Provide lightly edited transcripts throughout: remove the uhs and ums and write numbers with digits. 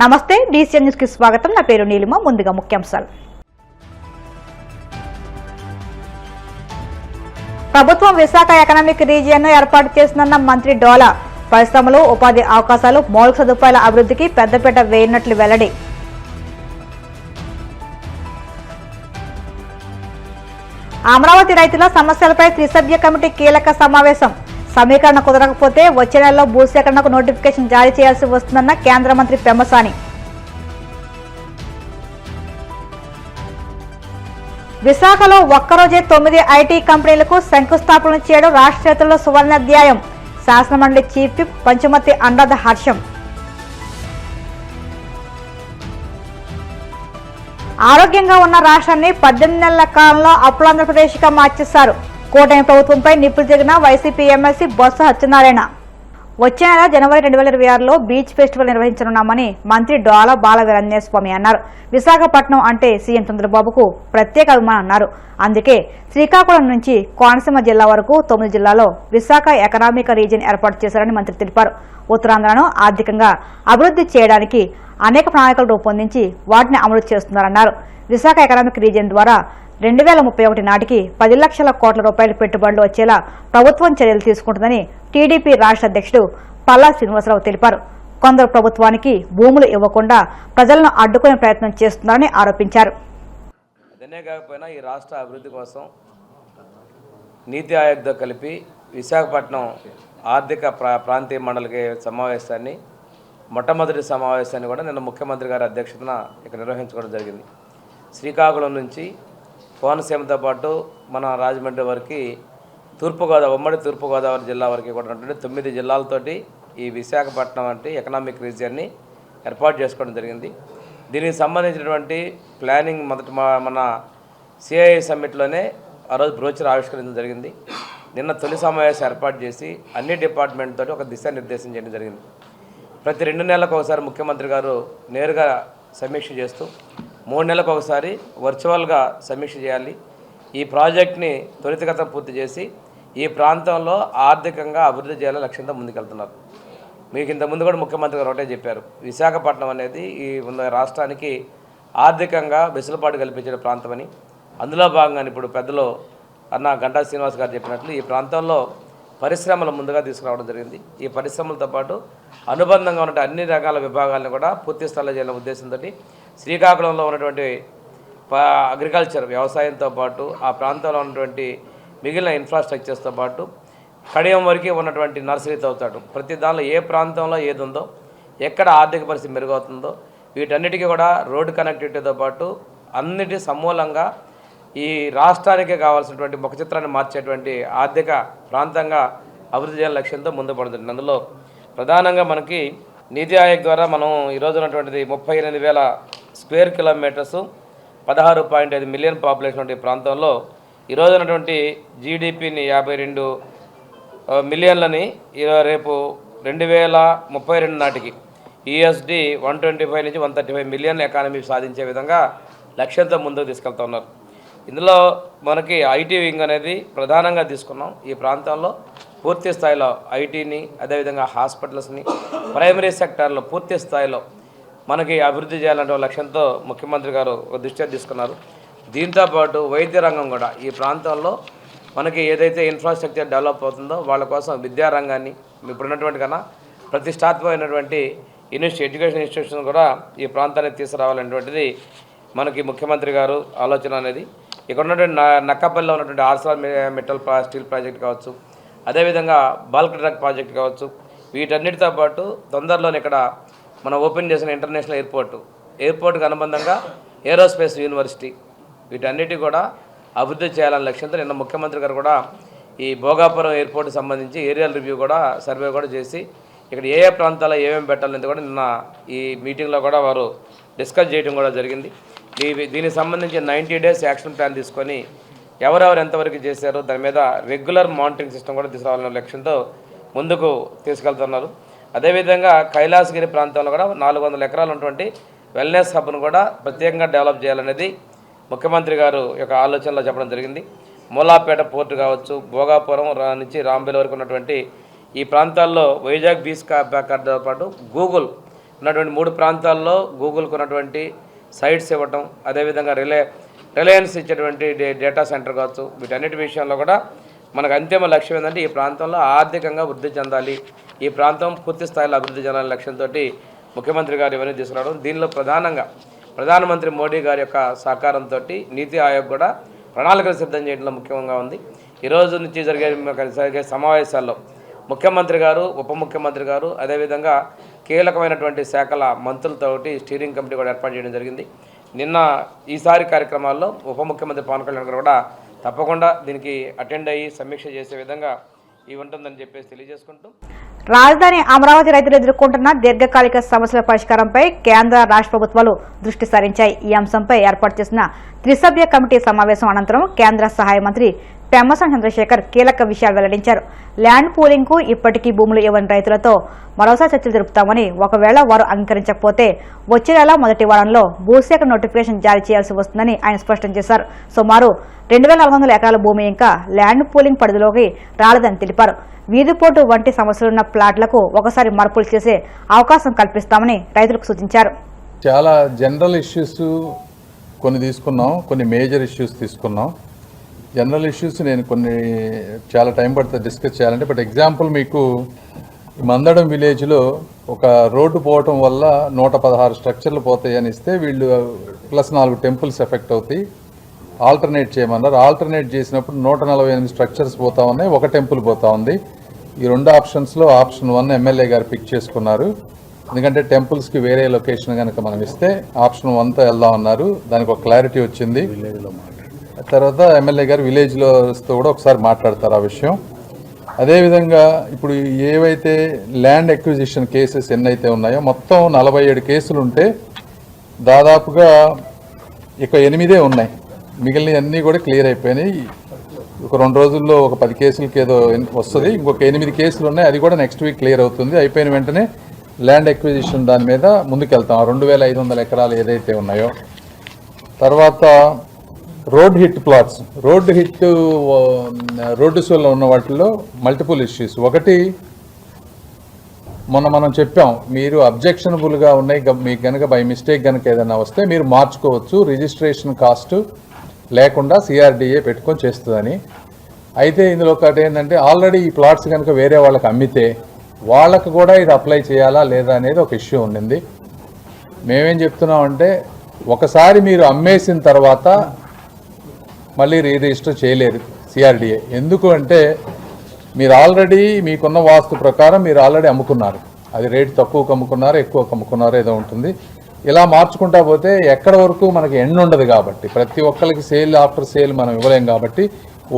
నమస్తే DCN news కి స్వాగతం. నా పేరు నీలిమ. ముందుగా ముఖ్యాంశాలు. ప్రభుత్వం విశాఖ ఎకనామిక్ రీజియన్ ను ఏర్పాటు చేసిన మంత్రి డోలా. పరిశ్రమలు, ఉపాధి అవకాశాలు, మౌలిక సదుపాయాల అభివృద్ధికి పెద్దపీట వేయనట్లు వెల్లడి. అమరావతి రైతుల సమస్యలపై త్రిసభ్య కమిటీ కీలక సమావేశం. సమీకరణ కుదరకపోతే వచ్చే నెలలో భూసేకరణకు నోటిఫికేషన్ జారీ చేయాల్సి వస్తుందన్న కేంద్ర మంత్రి పెమ్మసాని. విశాఖలో ఒక్కరోజే 9 ఐటీ కంపెనీలకు శంకుస్థాపన చేయడం రాష్ట్ర చరిత్రలో సువర్ణాధ్యాయం. శాసనమండలి చీఫ్ విప్ పంచమతి అనురాధ హర్షం. ఆరోగ్యంగా ఉన్న రాష్ట్రాన్ని 18 నెలల కాలంలో అప్పులాంధ్రప్రదేశ్గా మార్చేశారు. కూటమి ప్రభుత్వంపై నిప్పులు తిరిగిన వైసీపీ ఎమ్మెల్సీ బొత్స సత్యనారాయణ. వచ్చే నెల జనవరి 2026లో బీచ్ ఫెస్టివల్ నిర్వహించనున్నామని మంత్రి డోలా బాలవీరాంజనేయ స్వామి అన్నారు. విశాఖపట్నం అంటే సీఎం చంద్రబాబుకు ప్రత్యేక అభిమానం అన్నారు. అందుకే శ్రీకాకుళం నుంచి కోనసీమ జిల్లా వరకు 9 జిల్లాల్లో విశాఖ ఎకనామిక్ రీజియన్ ఏర్పాటు చేశారని మంత్రి తెలిపారు. ఉత్తరాంధ్రను ఆర్థికంగా అభివృద్ధి చేయడానికి అనేక ప్రణాళికలు రూపొందించి వాటిని అమలు చేస్తున్నారన్నారు. విశాఖ ఎకనామిక్ రీజియన్ ద్వారా 2031 నాటికి 10 లక్షల కోట్ల రూపాయల పెట్టుబడులు వచ్చేలా ప్రభుత్వం చర్యలు తీసుకుంటుందని టీడీపీ రాష్ట్ర అధ్యక్షుడు పల్లా శ్రీనివాసరావు తెలిపారు. కొందరు ప్రభుత్వానికి భూములు ఇవ్వకుండా ప్రజలను అడ్డుకునే ప్రయత్నం చేస్తున్నారని ఆరోపించారు. అదనే కాకపోయినా ఈ రాష్ట్ర అభివృద్ధి కోసం నీతి ఆయోగ్తో కలిపి విశాఖపట్నం ఆర్థిక ప్రాంతీయ మండలి సమావేశాన్ని మొట్టమొదటి సమావేశాన్ని కూడా నిన్న ముఖ్యమంత్రి గారి అధ్యక్షతన ఇక్కడ నిర్వహించుకోవడం జరిగింది. శ్రీకాకుళం నుంచి కోనసీమతో పాటు మన రాజమండ్రి వరకు ఉమ్మడి తూర్పుగోదావరి జిల్లా వరకు కూడా ఉన్నటువంటి 9 జిల్లాలతోటి ఈ విశాఖపట్నం అంటే ఎకనామిక్ రీజియన్ని ఏర్పాటు చేసుకోవడం జరిగింది. దీనికి సంబంధించినటువంటి ప్లానింగ్ మన సిఐఐ సమ్మిట్లోనే ఆ రోజు బ్రోచర్ ఆవిష్కరించడం జరిగింది. నిన్న తొలి సమావేశం ఏర్పాటు చేసి అన్ని డిపార్ట్మెంట్ తోటి ఒక దిశానిర్దేశం చేయడం జరిగింది. ప్రతి 2 నెలలకు ఒకసారి ముఖ్యమంత్రి గారు నేరుగా సమీక్ష చేస్తూ 3 నెలలకు ఒకసారి వర్చువల్గా సమీక్ష చేయాలి. ఈ ప్రాజెక్ట్ని త్వరితగతం పూర్తి చేసి ఈ ప్రాంతంలో ఆర్థికంగా అభివృద్ధి చేయాలని లక్ష్యంతో ముందుకెళ్తున్నారు. మీకు ఇంతకుముందు కూడా ముఖ్యమంత్రి గారు ఒకటే చెప్పారు, విశాఖపట్నం అనేది ఈ రాష్ట్రానికి ఆర్థికంగా వెసులుబాటు కల్పించిన ప్రాంతమని. అందులో భాగంగా ఇప్పుడు పెద్దలు అన్న గంటా శ్రీనివాస్ గారు చెప్పినట్లు ఈ ప్రాంతంలో పరిశ్రమలు ముందుగా తీసుకురావడం జరిగింది. ఈ పరిశ్రమలతో పాటు అనుబంధంగా ఉన్న అన్ని రకాల విభాగాలను కూడా పూర్తి స్థాయిలో చేయాలనే ఉద్దేశంతో శ్రీకాకుళంలో ఉన్నటువంటి అగ్రికల్చర్ వ్యవసాయంతో పాటు ఆ ప్రాంతంలో ఉన్నటువంటి మిగిలిన ఇన్ఫ్రాస్ట్రక్చర్స్తో పాటు కడియం వరకు ఉన్నటువంటి నర్సరీతో పాటు ప్రతి దానిలో ఏ ప్రాంతంలో ఏది ఉందో, ఎక్కడ ఆర్థిక పరిస్థితి మెరుగవుతుందో వీటన్నిటికీ కూడా రోడ్డు కనెక్టివిటీతో పాటు అన్నిటి సమూలంగా ఈ రాష్ట్రానికి కావాల్సినటువంటి ముఖ చిత్రాన్ని మార్చేటువంటి ఆర్థిక ప్రాంతంగా అభివృద్ధి చేయాలని లక్ష్యంతో ముందు పడుతుంది. అందులో ప్రధానంగా మనకి నీతి ఆయోగ్ ద్వారా మనం ఈరోజు ఉన్నటువంటిది 38,000 స్క్వేర్ కిలోమీటర్స్ 16.5 మిలియన్ పాపులేషన్ ఉండే ప్రాంతంలో ఈరోజు ఉన్నటువంటి జీడిపిని 52 మిలియన్లని రేపు 2032 నాటికి USD 125 నుంచి 135 మిలియన్ ఎకానమీ సాధించే విధంగా లక్ష్యంతో ముందుకు తీసుకెళ్తా ఉన్నారు. ఇందులో మనకి ఐటీ వింగ్ అనేది ప్రధానంగా తీసుకున్నాం. ఈ ప్రాంతంలో పూర్తి స్థాయిలో ఐటీని, అదేవిధంగా హాస్పిటల్స్ని, ప్రైమరీ సెక్టార్లో పూర్తి స్థాయిలో మనకి అభివృద్ధి చేయాలంటే లక్ష్యంతో ముఖ్యమంత్రి గారు ఒక దృష్టి తీసుకున్నారు. దీంతోపాటు వైద్య రంగం కూడా ఈ ప్రాంతంలో మనకి ఏదైతే ఇన్ఫ్రాస్ట్రక్చర్ డెవలప్ అవుతుందో వాళ్ళ కోసం విద్యారంగాన్ని ఇప్పుడున్నటువంటి కన్నా ప్రతిష్టాత్మకమైనటువంటి ఎడ్యుకేషన్ ఇన్స్టిట్యూషన్ కూడా ఈ ప్రాంతానికి తీసుకురావాలనేటువంటిది మనకి ముఖ్యమంత్రి గారు ఆలోచన అనేది. ఇక్కడ ఉన్నటువంటి నక్కపల్లిలో ఉన్నటువంటి ఆర్సెలర్ మెటల్ స్టీల్ ప్రాజెక్ట్ కావచ్చు, అదేవిధంగా బల్క్ డ్రగ్ ప్రాజెక్ట్ కావచ్చు, వీటన్నిటితో పాటు తొందరలోనే ఇక్కడ మనం ఓపెన్ చేసిన ఇంటర్నేషనల్ ఎయిర్పోర్ట్కి అనుబంధంగా ఏరోస్పేస్ యూనివర్సిటీ వీటన్నిటి కూడా అభివృద్ధి చేయాలనే లక్ష్యంతో నిన్న ముఖ్యమంత్రి గారు కూడా ఈ భోగాపురం ఎయిర్పోర్ట్కి సంబంధించి ఏరియల్ రివ్యూ కూడా సర్వే కూడా చేసి ఇక్కడ ఏ ఏ ప్రాంతాల్లో ఏమేమి పెట్టాలనేది కూడా నిన్న ఈ మీటింగ్లో కూడా వారు డిస్కస్ చేయడం కూడా జరిగింది. దీనికి సంబంధించి 90 డేస్ యాక్షన్ ప్లాన్ తీసుకొని ఎవరెవరు ఎంతవరకు చేశారో దాని మీద రెగ్యులర్ మానిటరింగ్ సిస్టమ్ కూడా తీసుకురావాలనే లక్ష్యంతో ముందుకు తీసుకెళ్తున్నారు. అదేవిధంగా కైలాసగిరి ప్రాంతంలో కూడా 400 ఎకరాలు ఉన్నటువంటి వెల్నెస్ హబ్ను కూడా ప్రత్యేకంగా డెవలప్ చేయాలనేది ముఖ్యమంత్రి గారు యొక్క ఆలోచనలో చెప్పడం జరిగింది. మూలాపేట పోర్టు కావచ్చు, భోగాపురం నుంచి రాంబేల్ వరకు ఉన్నటువంటి ఈ ప్రాంతాల్లో వైజాగ్ బీచ్ కార్డ్తో పాటు గూగుల్ ఉన్నటువంటి 3 ప్రాంతాల్లో గూగుల్కు ఉన్నటువంటి సైట్స్ ఇవ్వటం, అదేవిధంగా రిలయన్స్ ఇచ్చేటువంటి డేటా సెంటర్ కావచ్చు, వీటన్నిటి విషయంలో కూడా మనకు అంతిమ లక్ష్యం ఏంటంటే ఈ ప్రాంతంలో ఆర్థికంగా వృద్ధి చెందాలి, ఈ ప్రాంతం పూర్తి స్థాయిలో అభివృద్ధి చెందాలనే లక్ష్యంతో ముఖ్యమంత్రి గారు ఇవన్నీ తీసుకురావడం. దీనిలో ప్రధానంగా ప్రధానమంత్రి మోడీ గారి యొక్క సహకారంతో నీతి ఆయోగ్ కూడా ప్రణాళికలు సిద్ధం చేయడంలో ముఖ్యంగా ఉంది. ఈరోజు నుంచి జరిగే సమావేశాల్లో ముఖ్యమంత్రి గారు, ఉప ముఖ్యమంత్రి గారు, అదేవిధంగా కీలకమైనటువంటి శాఖల మంత్రులతోటి స్టీరింగ్ కమిటీ కూడా ఏర్పాటు చేయడం జరిగింది. నిన్న ఈసారి కార్యక్రమాల్లో ఉప ముఖ్యమంత్రి పవన్ కళ్యాణ్ గారు కూడా తప్పకుండా దీనికి అటెండ్ అయ్యి సమీక్ష చేసే విధంగా ఇవి ఉంటుందని చెప్పేసి తెలియజేసుకుంటూ, రాజధాని అమరావతి రైతులు ఎదుర్కొంటున్న దీర్ఘకాలిక సమస్యల పరిష్కారంపై కేంద్ర రాష్ట్ర ప్రభుత్వాలు దృష్టి సారించాయి. ఈ అంశంపై ఏర్పాటు చేసిన త్రిసభ్య కమిటీ సమావేశం అనంతరం కేంద్ర సహాయ మంత్రి పెమ్మసాని చంద్రశేఖర్ కీలక విషయాలు వెల్లడించారు. ల్యాండ్ పూలింగ్ కు ఇప్పటికీ భూములు ఇవ్వని రైతులతో మరోసారి చర్చలు జరుపుతామని, ఒకవేళ వారు అంగీకరించకపోతే వచ్చే నెల మొదటి వారంలో భూసేకరణ నోటిఫికేషన్ జారీ చేయాల్సి వస్తుందని ఆయన స్పష్టం చేశారు. సుమారు 2400 ఎకరాల భూమి ఇంకా ల్యాండ్ పూలింగ్ పరిధిలోకి రాలేదని తెలిపారు. వీధిపోటు వంటి సమస్యలున్న ప్లాట్లకు ఒకసారి మార్పులు చేసే అవకాశం కల్పిస్తామని రైతులకు సూచించారు. చాలా జనరల్ ఇష్యూస్ కొన్ని తీసుకున్నాం, కొన్ని మేజర్ ఇష్యూస్ తీసుకున్నాం. జనరల్ ఇష్యూస్ నేను కొన్ని చాలా టైం పడుతుంది డిస్కస్ చేయాలంటే, బట్ ఎగ్జాంపుల్ మీకు మందడం విలేజ్లో ఒక రోడ్డు పోవటం వల్ల 116 స్ట్రక్చర్లు పోతాయి అని ఇస్తే వీళ్ళు ప్లస్ 4 టెంపుల్స్ ఎఫెక్ట్ అవుతాయి, ఆల్టర్నేట్ చేయమన్నారు. ఆల్టర్నేట్ చేసినప్పుడు 148 స్ట్రక్చర్స్ పోతా ఉన్నాయి, ఒక టెంపుల్ పోతా ఉంది. ఈ 2 ఆప్షన్స్లో ఆప్షన్ 1 ఎమ్మెల్యే గారు పిక్ చేసుకున్నారు. ఎందుకంటే టెంపుల్స్కి వేరే లొకేషన్ కనుక మనం ఇస్తే ఆప్షన్ 1తో వెళ్దాం అన్నారు. దానికి ఒక క్లారిటీ వచ్చింది. తర్వాత ఎమ్మెల్యే గారు విలేజ్లోతో కూడా ఒకసారి మాట్లాడతారు ఆ విషయం. అదేవిధంగా ఇప్పుడు ఏవైతే ల్యాండ్ ఎక్విజిషన్ కేసెస్ ఎన్నైతే ఉన్నాయో మొత్తం 47 కేసులు ఉంటే దాదాపుగా ఇక 8 ఉన్నాయి, మిగిలిన అన్నీ కూడా క్లియర్ అయిపోయినాయి. ఒక 2 రోజుల్లో ఒక 10 కేసులకి ఏదో వస్తుంది, ఇంకొక 8 కేసులు ఉన్నాయి, అది కూడా నెక్స్ట్ వీక్ క్లియర్ అవుతుంది. అయిపోయిన వెంటనే ల్యాండ్ ఎక్విజిషన్ దాని మీద ముందుకెళ్తాం. 2500 ఎకరాలు ఏదైతే ఉన్నాయో. తర్వాత రోడ్ హిట్ ప్లాట్స్, రోడ్డుస్లో ఉన్న వాటిల్లో మల్టిపుల్ ఇష్యూస్. ఒకటి మొన్న మనం చెప్పాం, మీరు అబ్జెక్షనబుల్గా ఉన్నాయి, మీకు కనుక బై మిస్టేక్ కనుక ఏదైనా వస్తే మీరు మార్చుకోవచ్చు, రిజిస్ట్రేషన్ కాస్ట్ లేకుండా సిఆర్డిఏ పెట్టుకొని చేస్తుందని. అయితే ఇందులో ఒకటి ఏంటంటే, ఆల్రెడీ ఈ ప్లాట్స్ కనుక వేరే వాళ్ళకి అమ్మితే వాళ్ళకు కూడా ఇది అప్లై చేయాలా లేదా అనేది ఒక ఇష్యూ ఉండింది. మేమేం చెప్తున్నామంటే, ఒకసారి మీరు అమ్మేసిన తర్వాత మళ్ళీ రిజిస్టర్ చేయలేరు సిఆర్డిఏ. ఎందుకు అంటే మీరు ఆల్రెడీ మీకున్న వాస్తు ప్రకారం మీరు ఆల్రెడీ అమ్ముకున్నారు, అది రేటు తక్కువకు అమ్ముకున్నారు, ఎక్కువకు అమ్ముకున్నారు, ఏదో ఉంటుంది. ఇలా మార్చుకుంటా పోతే ఎక్కడ వరకు మనకి ఎండ్ ఉండదు. కాబట్టి ప్రతి ఒక్కరికి సేల్ ఆఫ్టర్ సేల్ మనం ఇవ్వలేం. కాబట్టి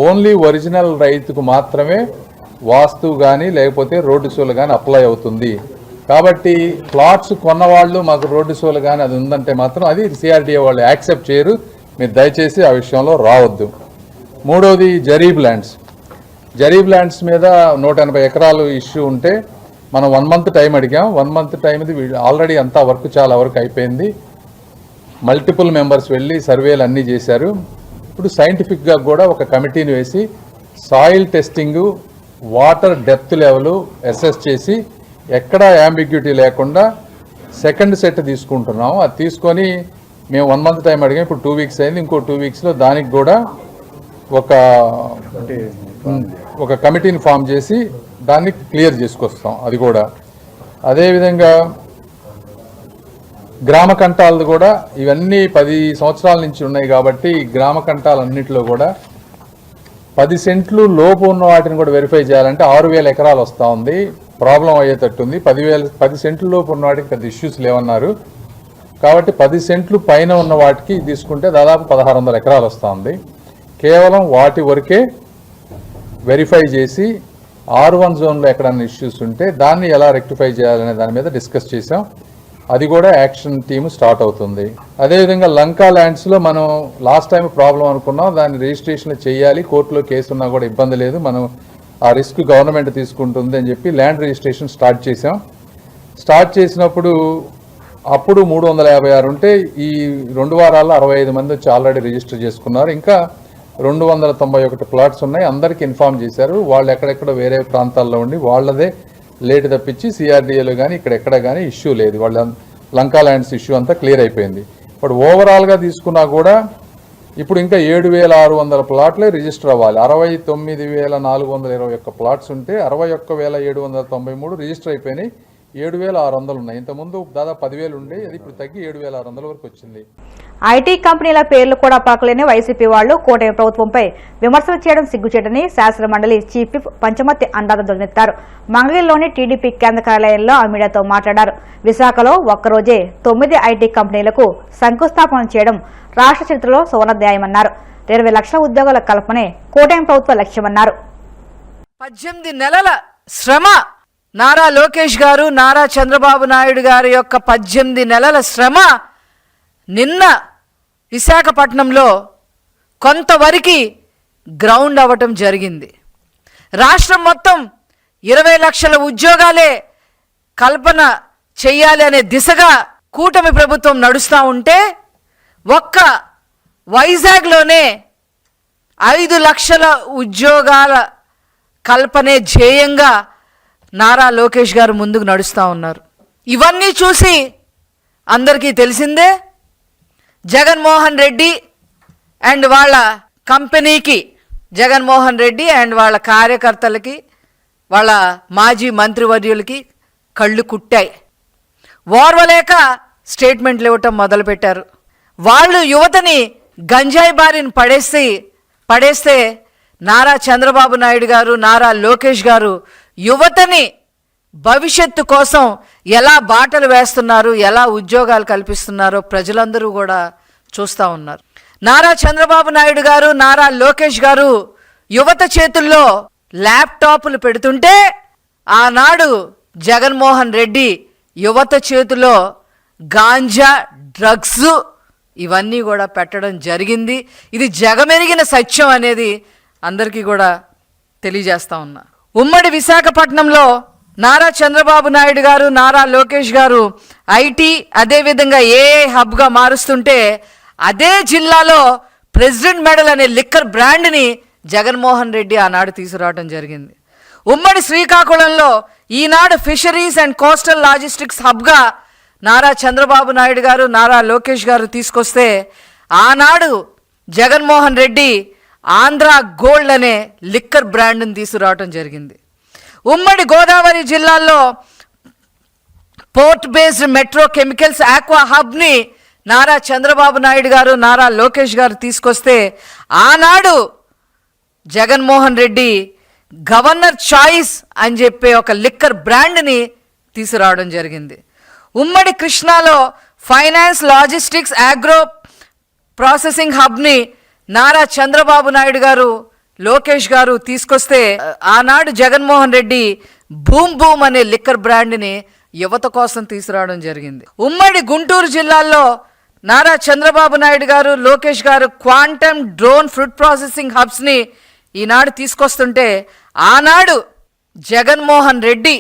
ఓన్లీ ఒరిజినల్ రైతుకు మాత్రమే వాస్తు కానీ లేకపోతే రోడ్డు సోలు కానీ అప్లై అవుతుంది. కాబట్టి ప్లాట్స్ కొన్నవాళ్ళు మాకు రోడ్డు సోలు కానీ అది ఉందంటే మాత్రం అది సిఆర్డిఏ వాళ్ళు యాక్సెప్ట్ చేయరు. మీరు దయచేసి ఆ విషయంలో రావద్దు. మూడోది జరీబ్ ల్యాండ్స్ మీద 180 ఎకరాలు ఇష్యూ ఉంటే మనం 1 మంత్ టైం అడిగాం. 1 మంత్ టైం ఆల్రెడీ అంతా వర్క్ చాలా వరకు అయిపోయింది. మల్టిపుల్ మెంబర్స్ వెళ్ళి సర్వేలు అన్నీ చేశారు. ఇప్పుడు సైంటిఫిక్గా కూడా ఒక కమిటీని వేసి soil testing, water depth level assess చేసి ఎక్కడా యాంబిగ్యూటీ లేకుండా సెకండ్ సెట్ తీసుకుంటున్నాము. అది తీసుకొని మేము 1 మంత్ టైం అడిగాం, ఇప్పుడు 2 వీక్స్ అయింది. ఇంకో 2 వీక్స్లో దానికి కూడా ఒక కమిటీని ఫామ్ చేసి దాన్ని క్లియర్ చేసుకొస్తాం. అది కూడా అదేవిధంగా గ్రామ కంటాలు కూడా ఇవన్నీ 10 సంవత్సరాల నుంచి ఉన్నాయి. కాబట్టి గ్రామ కంటాలన్నింటిలో కూడా 10 సెంట్లు లోపు ఉన్న వాటిని కూడా వెరిఫై చేయాలంటే 6000 ఎకరాలు వస్తూ ఉంది. ప్రాబ్లం అయ్యేటట్టుంది. 10 సెంట్ల లోపు ఉన్న వాటికి పెద్ద ఇష్యూస్ లేవన్నారు. కాబట్టి 10 సెంట్లు పైన ఉన్న వాటికి తీసుకుంటే దాదాపు 1600 ఎకరాలు వస్తూ ఉంది. కేవలం వాటి వరకే వెరిఫై చేసి R1 జోన్లో ఎక్కడన్నా ఇష్యూస్ ఉంటే దాన్ని ఎలా రెక్టిఫై చేయాలనే దాని మీద డిస్కస్ చేసాం. అది కూడా యాక్షన్ టీమ్ స్టార్ట్ అవుతుంది. అదేవిధంగా లంకా ల్యాండ్స్లో మనం లాస్ట్ టైం ప్రాబ్లం అనుకున్నాం, దాన్ని రిజిస్ట్రేషన్ చేయాలి, కోర్టులో కేసు ఉన్నా కూడా ఇబ్బంది లేదు, మనం ఆ రిస్క్ గవర్నమెంట్ తీసుకుంటుంది అని చెప్పి ల్యాండ్ రిజిస్ట్రేషన్ స్టార్ట్ చేసాం. స్టార్ట్ చేసినప్పుడు అప్పుడు 356 ఉంటే ఈ 2 వారాల్లో 65 మంది వచ్చి ఆల్రెడీ రిజిస్టర్ చేసుకున్నారు. ఇంకా 291 ప్లాట్స్ ఉన్నాయి. అందరికీ ఇన్ఫార్మ్ చేశారు. వాళ్ళు ఎక్కడెక్కడ వేరే ప్రాంతాల్లో ఉండి వాళ్ళదే లేట్ తప్పించి సిఆర్డిఏలో కానీ ఇక్కడెక్కడ కానీ ఇష్యూ లేదు. వాళ్ళ లంకా ల్యాండ్స్ ఇష్యూ అంతా క్లియర్ అయిపోయింది. బట్ ఓవరాల్గా తీసుకున్నా కూడా ఇప్పుడు ఇంకా 7,600 ప్లాట్లే రిజిస్టర్ అవ్వాలి. 69,421 ప్లాట్స్ ఉంటే 61,793 రిజిస్టర్ అయిపోయినాయి. 7,600 ఉన్నాయి. ఇంతకుముందు దాదాపు 10,000 ఉండే, అది ఇప్పుడు తగ్గి 7,600 వరకు వచ్చింది. ఐటీ కంపెనీల పేర్లు కూడా పలకలేని వైసీపీ వాళ్లు కూటమి ప్రభుత్వంపై విమర్శలు చేయడం సిగ్గుచేటని శాసన మండలి చీఫ్ విప్ పంచమర్తి అనురాధ ధ్వజమెత్తారు. మంగళగిరిలోని టీడీపీ కేంద్ర కార్యాలయంలో ఆ మీడియాతో మాట్లాడారు. విశాఖలో ఒక్కరోజే 9 ఐటీ కంపెనీలకు శంకుస్థాపన చేయడం రాష్ట్ర చరిత్రలో సువర్ణాధ్యాయమన్నారు. 20 లక్షల ఉద్యోగాల కల్పనే కూటమి ప్రభుత్వ లక్ష్యమన్నారు. 18 నెలల శ్రమ నారా లోకేష్ గారు, నారా చంద్రబాబు నాయుడు గారి యొక్క 18 నెలల శ్రమ నిన్న విశాఖపట్నంలో కొంతవరకు గ్రౌండ్ అవ్వటం జరిగింది. రాష్ట్రం మొత్తం 20 లక్షల ఉద్యోగాలే కల్పన చెయ్యాలి అనే దిశగా కూటమి ప్రభుత్వం నడుస్తూ ఉంటే ఒక్క వైజాగ్లోనే 5 లక్షల ఉద్యోగాల కల్పనే ధ్యేయంగా నారా లోకేష్ గారు ముందుకు నడుస్తూ ఉన్నారు. ఇవన్నీ చూసి అందరికీ తెలిసిందే, జగన్మోహన్ రెడ్డి అండ్ వాళ్ళ కంపెనీకి, జగన్మోహన్ రెడ్డి అండ్ వాళ్ళ కార్యకర్తలకి, వాళ్ళ మాజీ మంత్రివర్యులకి కళ్ళు కుట్టాయి. ఓర్వలేక స్టేట్మెంట్లు ఇవ్వటం మొదలుపెట్టారు. వాళ్ళు యువతని గంజాయి బారిని పడేస్తే నారా చంద్రబాబు నాయుడు గారు, నారా లోకేష్ గారు యువతని భవిష్యత్తు కోసం ఎలా బాటలు వేస్తున్నారు, ఎలా ఉద్యోగాలు కల్పిస్తున్నారో ప్రజలందరూ కూడా చూస్తూ ఉన్నారు. నారా చంద్రబాబు నాయుడు గారు, నారా లోకేష్ గారు యువత చేతుల్లో ల్యాప్టాప్లు పెడుతుంటే ఆనాడు జగన్మోహన్ రెడ్డి యువత చేతిలో గాంజా, డ్రగ్స్ ఇవన్నీ కూడా పెట్టడం జరిగింది. ఇది జగమెరిగిన సత్యం అనేది అందరికీ కూడా తెలియజేస్తా ఉన్నా. ఉమ్మడి విశాఖపట్నంలో నారా చంద్రబాబు నాయుడు గారు, నారా లోకేష్ గారు ఐటీ అదేవిధంగా ఏఐ హబ్గా మారుస్తుంటే అదే జిల్లాలో ప్రెసిడెంట్ మెడల్ అనే లిక్కర్ బ్రాండ్ని జగన్మోహన్ రెడ్డి ఆనాడు తీసుకురావడం జరిగింది. ఉమ్మడి శ్రీకాకుళంలో ఈనాడు ఫిషరీస్ అండ్ కోస్టల్ లాజిస్టిక్స్ హబ్గా నారా చంద్రబాబు నాయుడు గారు, నారా లోకేష్ గారు తీసుకొస్తే ఆనాడు జగన్మోహన్ రెడ్డి ఆంధ్ర గోల్డ్ అనే లిక్కర్ బ్రాండ్ని తీసుకురావడం జరిగింది. ఉమ్మడి గోదావరి జిల్లాల్లో port based metro chemicals aqua హబ్ని నారా చంద్రబాబు నాయుడు గారు, నారా లోకేష్ గారు తీసుకొస్తే ఆనాడు జగన్మోహన్ రెడ్డి గవర్నర్ చాయిస్ అని చెప్పే ఒక లిక్కర్ బ్రాండ్ని తీసుకురావడం జరిగింది. ఉమ్మడి కృష్ణాలో ఫైనాన్స్, లాజిస్టిక్స్, ఆగ్రో ప్రాసెసింగ్ హబ్ని నారా చంద్రబాబు నాయుడు గారు, లోకేష్ గారు తీసుకొస్తే ఆనాడు జగన్మోహన్ రెడ్డి బూమ్ బూమ్ అనే లిక్కర్ బ్రాండ్ని యువత కోసం తీసుకురావడం జరిగింది. ఉమ్మడి గుంటూరు జిల్లాలో నారా చంద్రబాబు నాయుడు గారు, లోకేష్ గారు క్వాంటమ్ డ్రోన్ ఫుడ్ ప్రాసెసింగ్ హబ్స్ని ఈనాడు తీసుకొస్తుంటే ఆనాడు జగన్మోహన్ రెడ్డి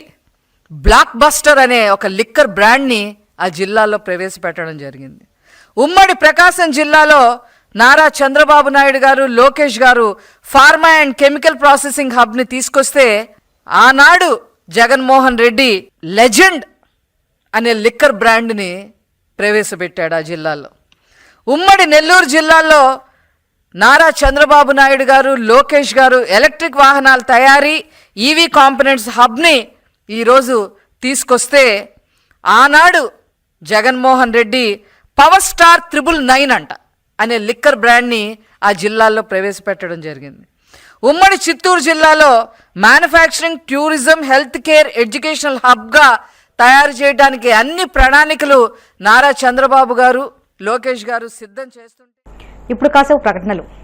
బ్లాక్ బస్టర్ అనే ఒక లిక్కర్ బ్రాండ్ని ఆ జిల్లాలో ప్రవేశపెట్టడం జరిగింది. ఉమ్మడి ప్రకాశం జిల్లాలో నారా చంద్రబాబు నాయుడు గారు, లోకేష్ గారు ఫార్మా అండ్ కెమికల్ ప్రాసెసింగ్ హబ్ని తీసుకొస్తే ఆనాడు జగన్మోహన్ రెడ్డి లెజెండ్ అనే లిక్కర్ బ్రాండ్ని ప్రవేశపెట్టాడు ఆ జిల్లాలో. ఉమ్మడి నెల్లూరు జిల్లాలో నారా చంద్రబాబు నాయుడు గారు, లోకేష్ గారు ఎలక్ట్రిక్ వాహనాల తయారీ, ఈవీ కాంపోనెంట్స్ హబ్ని ఈరోజు తీసుకొస్తే ఆనాడు జగన్మోహన్ రెడ్డి పవర్ స్టార్ 999 అంట అనే లిక్కర్ బ్రాండ్ని ఆ జిల్లాలో ప్రవేశపెట్టడం జరిగింది. ఉమ్మడి చిత్తూరు జిల్లాలో manufacturing, tourism, health care, educational హబ్గా తయారు చేయడానికి అన్ని ప్రణాళికలు నారా చంద్రబాబు గారు, లోకేష్ గారు సిద్ధం చేస్తుంటే ఇప్పుడు కాసేపు ప్రకటనలు.